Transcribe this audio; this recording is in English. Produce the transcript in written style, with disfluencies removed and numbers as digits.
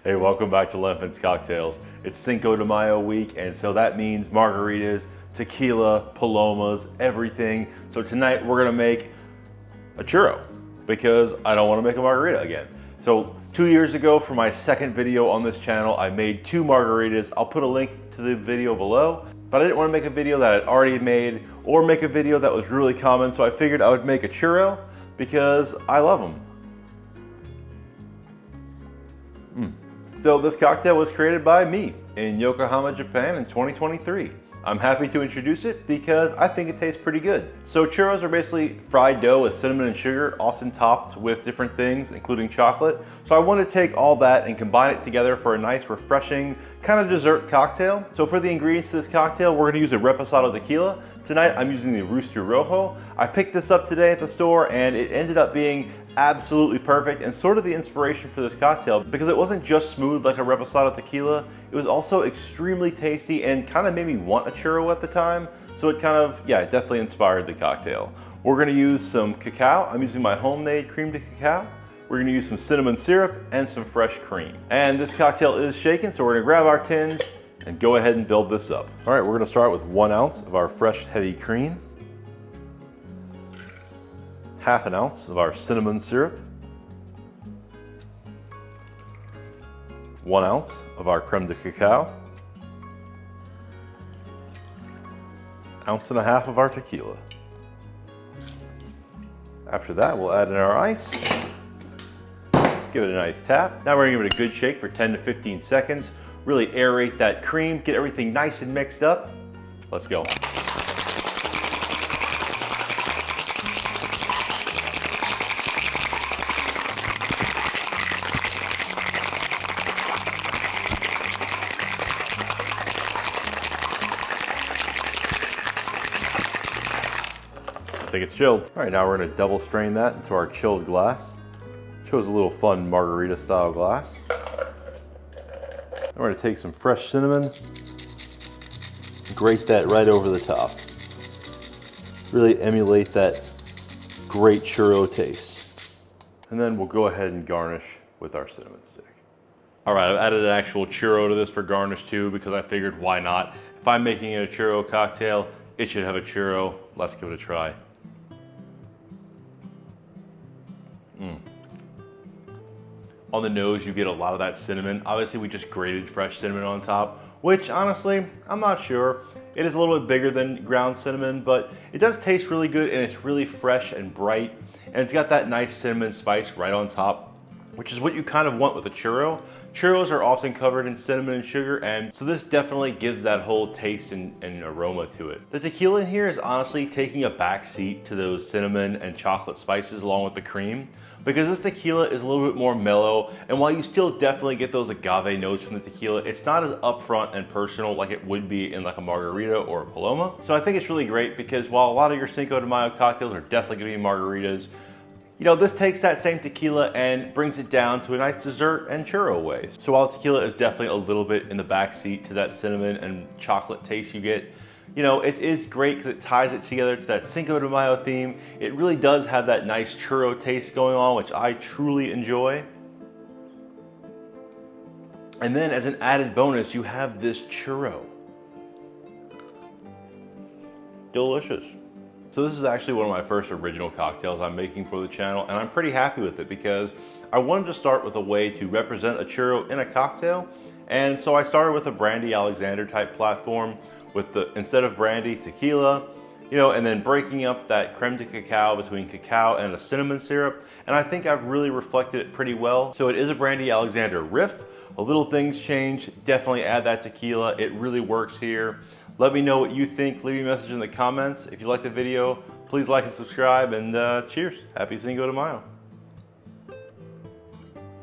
Hey, welcome back to Lempin's Cocktails. It's Cinco de Mayo week, and so that means margaritas, tequila, palomas, everything. So tonight we're gonna make a churro because I don't wanna make a margarita again. So 2 years ago for my second video on this channel, I made 2 margaritas. I'll put a link to the video below, but I didn't wanna make a video that I'd already made or make a video that was really common, so I figured I would make a churro because I love them. So this cocktail was created by me in Yokohama, Japan in 2023. I'm happy to introduce it because I think it tastes pretty good. So churros are basically fried dough with cinnamon and sugar, often topped with different things, including chocolate. So I want to take all that and combine it together for a nice, refreshing kind of dessert cocktail. So for the ingredients to this cocktail, we're going to use a reposado tequila. Tonight I'm using the Rooster Rojo. I picked this up today at the store and it ended up being absolutely perfect and sort of the inspiration for this cocktail because it wasn't just smooth like a reposado tequila, it was also extremely tasty and kind of made me want a churro at the time. So it kind of, yeah, it definitely inspired the cocktail. We're gonna use some cacao. I'm using my homemade cream de cacao. We're gonna use some cinnamon syrup and some fresh cream. And this cocktail is shaken, so we're gonna grab our tins and go ahead and build this up. All right, we're gonna start with 1 ounce of our fresh heavy cream, half an ounce of our cinnamon syrup, 1 ounce of our creme de cacao, 1.5 ounces of our tequila. After that, we'll add in our ice, give it a nice tap. Now we're gonna give it a good shake for 10 to 15 seconds, really aerate that cream, get everything nice and mixed up. Let's go. I think it's chilled. All right, now we're gonna double strain that into our chilled glass. Chose a little fun margarita style glass. And we're gonna take some fresh cinnamon, grate that right over the top. Really emulate that great churro taste. And then we'll go ahead and garnish with our cinnamon stick. All right, I've added an actual churro to this for garnish too because I figured why not? If I'm making it a churro cocktail, it should have a churro. Let's give it a try. On the nose, you get a lot of that cinnamon. Obviously, we just grated fresh cinnamon on top, which honestly, I'm not sure. It is a little bit bigger than ground cinnamon, but it does taste really good and it's really fresh and bright. And it's got that nice cinnamon spice right on top, which is what you kind of want with a churro. Churros are often covered in cinnamon and sugar, and so this definitely gives that whole taste and aroma to it. The tequila in here is honestly taking a back seat to those cinnamon and chocolate spices along with the cream, because this tequila is a little bit more mellow, and while you still definitely get those agave notes from the tequila, it's not as upfront and personal like it would be in like a margarita or a paloma. So I think it's really great because while a lot of your Cinco de Mayo cocktails are definitely gonna be margaritas, you know, this takes that same tequila and brings it down to a nice dessert and churro way. So while the tequila is definitely a little bit in the backseat to that cinnamon and chocolate taste you get, you know, it is great because it ties it together to that Cinco de Mayo theme. It really does have that nice churro taste going on, which I truly enjoy. And then as an added bonus, you have this churro. Delicious. So this is actually one of my first original cocktails I'm making for the channel, and I'm pretty happy with it because I wanted to start with a way to represent a churro in a cocktail. And so I started with a Brandy Alexander type platform with the, instead of brandy, tequila, you know, and then breaking up that creme de cacao between cacao and a cinnamon syrup. And I think I've really reflected it pretty well. So it is a Brandy Alexander riff. A little things change, definitely add that tequila. It really works here. Let me know what you think. Leave me a message in the comments. If you like the video, please like and subscribe, and cheers. Happy Cinco de Mayo.